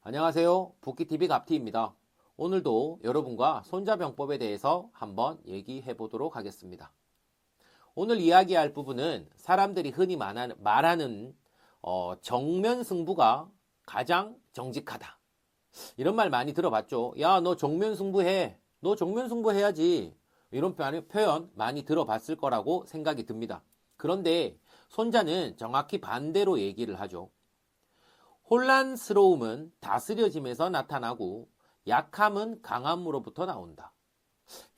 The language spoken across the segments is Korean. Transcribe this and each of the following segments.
안녕하세요. 붓기TV 갑티입니다. 오늘도 여러분과 손자병법에 대해서 한번 얘기해 보도록 하겠습니다. 오늘 이야기할 부분은 사람들이 흔히 말하는 정면 승부가 가장 정직하다. 이런 말 많이 들어봤죠. 야, 너 정면 승부해. 너 정면 승부해야지. 이런 표현 많이 들어봤을 거라고 생각이 듭니다. 그런데 손자는 정확히 반대로 얘기를 하죠. 혼란스러움은 다스려짐에서 나타나고 약함은 강함으로부터 나온다.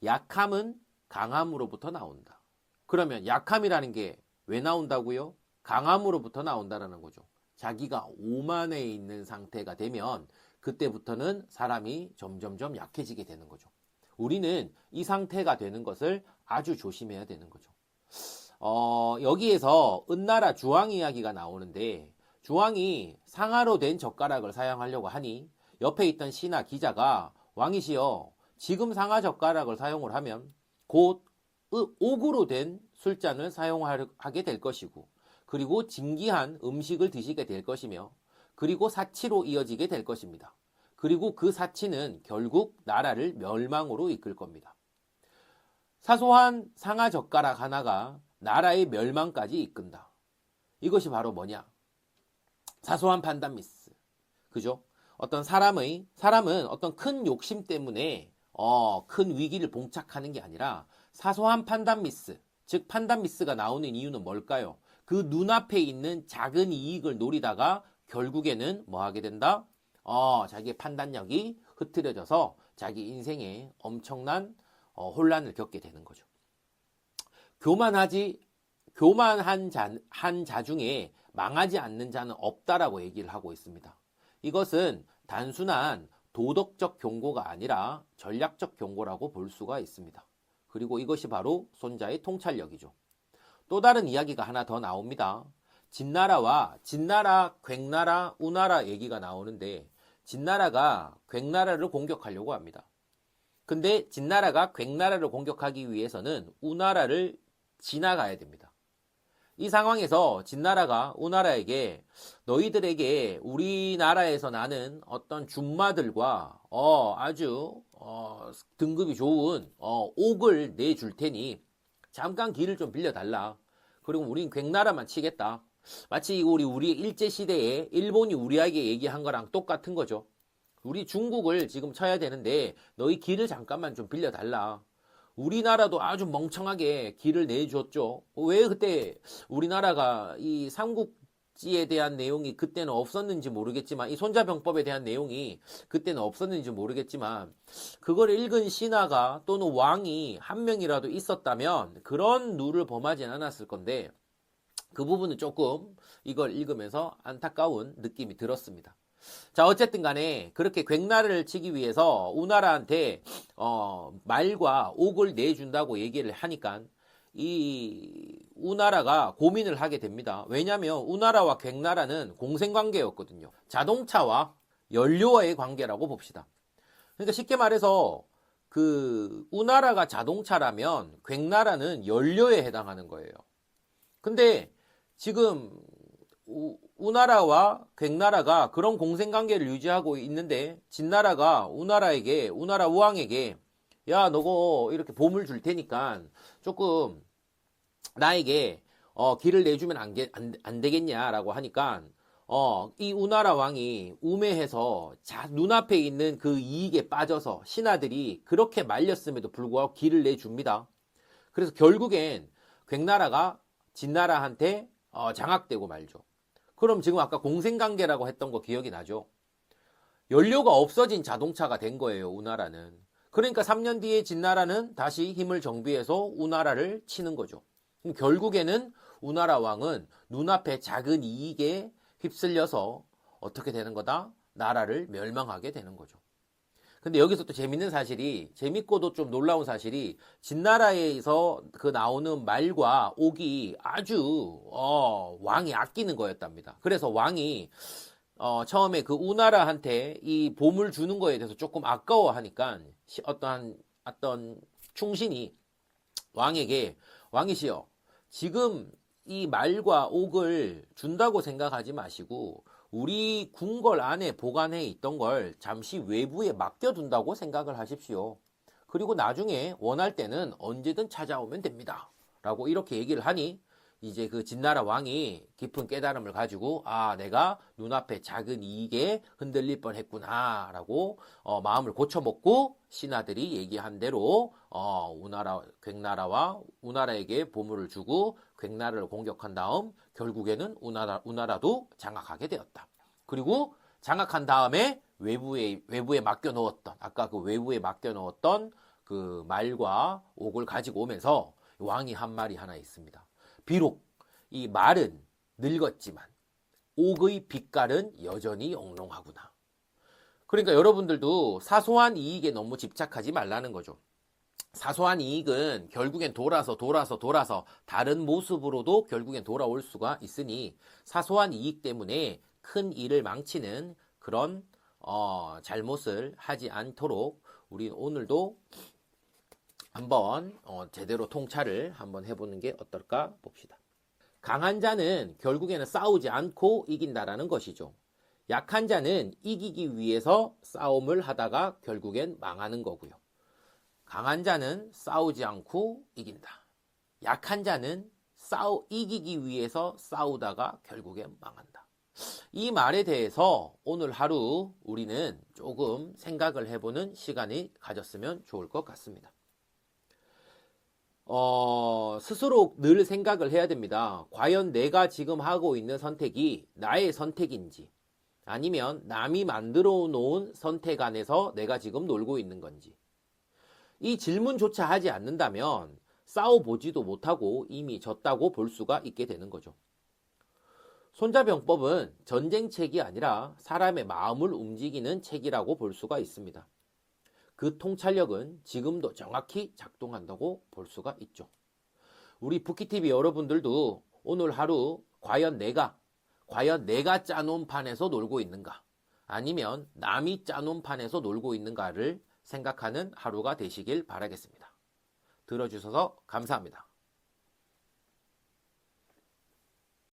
약함은 강함으로부터 나온다. 그러면 약함이라는 게 왜 나온다고요? 강함으로부터 나온다라는 거죠. 자기가 오만해 있는 상태가 되면 그때부터는 사람이 점점점 약해지게 되는 거죠. 우리는 이 상태가 되는 것을 아주 조심해야 되는 거죠. 여기에서 은나라 주왕 이야기가 나오는데 주왕이 상아로 된 젓가락을 사용하려고 하니 옆에 있던 신하 기자가 왕이시여 지금 상아 젓가락을 사용을 하면 곧 옥으로 된 술잔을 사용하게 될 것이고 그리고 진기한 음식을 드시게 될 것이며 그리고 사치로 이어지게 될 것입니다. 그리고 그 사치는 결국 나라를 멸망으로 이끌 겁니다. 사소한 상아 젓가락 하나가 나라의 멸망까지 이끈다. 이것이 바로 뭐냐? 사소한 판단 미스. 그죠? 사람은 어떤 큰 욕심 때문에 큰 위기를 봉착하는 게 아니라 사소한 판단 미스, 즉 판단 미스가 나오는 이유는 뭘까요? 그 눈앞에 있는 작은 이익을 노리다가 결국에는 뭐 하게 된다? 자기의 판단력이 흐트러져서 자기 인생에 엄청난 혼란을 겪게 되는 거죠. 교만한 자 중에 망하지 않는 자는 없다라고 얘기를 하고 있습니다. 이것은 단순한 도덕적 경고가 아니라 전략적 경고라고 볼 수가 있습니다. 그리고 이것이 바로 손자의 통찰력이죠. 또 다른 이야기가 하나 더 나옵니다. 진나라, 괭나라, 우나라 얘기가 나오는데 진나라가 괭나라를 공격하려고 합니다. 근데 진나라가 괭나라를 공격하기 위해서는 우나라를 지나가야 됩니다. 이 상황에서 진나라가 우나라에게 너희들에게 우리나라에서 나는 어떤 준마들과 아주 등급이 좋은 옥을 내줄 테니 잠깐 길을 좀 빌려달라. 그리고 우린 괭나라만 치겠다. 마치 우리 일제시대에 일본이 우리에게 얘기한 거랑 똑같은 거죠. 우리 중국을 지금 쳐야 되는데 너희 길을 잠깐만 좀 빌려달라. 우리나라도 아주 멍청하게 길을 내줬죠. 왜 그때 우리나라가 이 삼국지에 대한 내용이 그때는 없었는지 모르겠지만 이 손자병법에 대한 내용이 그때는 없었는지 모르겠지만 그걸 읽은 신하가 또는 왕이 한 명이라도 있었다면 그런 룰을 범하진 않았을 건데 그 부분은 조금 이걸 읽으면서 안타까운 느낌이 들었습니다. 자, 어쨌든 간에 그렇게 괭나라를 치기 위해서 우나라한테 말과 옥을 내준다고 얘기를 하니까 이 우나라가 고민을 하게 됩니다. 왜냐하면 우나라와 괭나라는 공생관계였거든요. 자동차와 연료와의 관계라고 봅시다. 그러니까 쉽게 말해서 그 우나라가 자동차라면 괭나라는 연료에 해당하는 거예요. 근데 지금 우나라와 괭나라가 그런 공생관계를 유지하고 있는데 진나라가 우나라 우왕에게 야 너거 이렇게 보물 줄 테니까 조금 나에게 길을 내주면 안 되겠냐라고 하니까 이 우나라 왕이 우매해서 눈앞에 있는 그 이익에 빠져서 신하들이 그렇게 말렸음에도 불구하고 길을 내줍니다. 그래서 결국엔 괭나라가 진나라한테 장악되고 말죠. 그럼 지금 아까 공생관계라고 했던 거 기억이 나죠? 연료가 없어진 자동차가 된 거예요, 우나라는. 그러니까 3년 뒤에 진나라는 다시 힘을 정비해서 우나라를 치는 거죠. 그럼 결국에는 우나라 왕은 눈앞에 작은 이익에 휩쓸려서 어떻게 되는 거다? 나라를 멸망하게 되는 거죠. 근데 여기서 또 재밌고도 좀 놀라운 사실이 진나라에서 그 나오는 말과 옥이 아주 왕이 아끼는 거였답니다. 그래서 왕이 처음에 그 우나라한테 이 보물 주는 거에 대해서 조금 아까워하니까 어떤 충신이 왕에게 왕이시여 지금 이 말과 옥을 준다고 생각하지 마시고 우리 궁궐 안에 보관해 있던 걸 잠시 외부에 맡겨둔다고 생각을 하십시오. 그리고 나중에 원할 때는 언제든 찾아오면 됩니다. 라고 이렇게 얘기를 하니 이제 그 진나라 왕이 깊은 깨달음을 가지고 내가 눈앞에 작은 이익에 흔들릴 뻔했구나 라고 마음을 고쳐먹고 신하들이 얘기한 대로 괭나라와 우나라에게 보물을 주고 괭나라를 공격한 다음 결국에는 우나라도 장악하게 되었다. 그리고 장악한 다음에 외부에 맡겨놓았던 아까 그 외부에 맡겨놓았던 그 말과 옥을 가지고 오면서 왕이 한 말이 하나 있습니다. 비록 이 말은 늙었지만 옥의 빛깔은 여전히 영롱하구나. 그러니까 여러분들도 사소한 이익에 너무 집착하지 말라는 거죠. 사소한 이익은 결국엔 돌아서 다른 모습으로도 결국엔 돌아올 수가 있으니 사소한 이익 때문에 큰 일을 망치는 그런 잘못을 하지 않도록 우리 오늘도 한번 제대로 통찰을 한번 해보는 게 어떨까 봅시다. 강한 자는 결국에는 싸우지 않고 이긴다라는 것이죠. 약한 자는 이기기 위해서 싸움을 하다가 결국엔 망하는 거고요. 강한 자는 싸우지 않고 이긴다. 약한 자는 이기기 위해서 싸우다가 결국엔 망한다. 이 말에 대해서 오늘 하루 우리는 조금 생각을 해보는 시간이 가졌으면 좋을 것 같습니다. 스스로 늘 생각을 해야 됩니다. 과연 내가 지금 하고 있는 선택이 나의 선택인지 아니면 남이 만들어 놓은 선택 안에서 내가 지금 놀고 있는 건지 이 질문조차 하지 않는다면 싸워보지도 못하고 이미 졌다고 볼 수가 있게 되는 거죠. 손자병법은 전쟁책이 아니라 사람의 마음을 움직이는 책이라고 볼 수가 있습니다. 그 통찰력은 지금도 정확히 작동한다고 볼 수가 있죠. 우리 부키TV 여러분들도 오늘 하루 과연 내가 짜놓은 판에서 놀고 있는가 아니면 남이 짜놓은 판에서 놀고 있는가를 생각하는 하루가 되시길 바라겠습니다. 들어주셔서 감사합니다.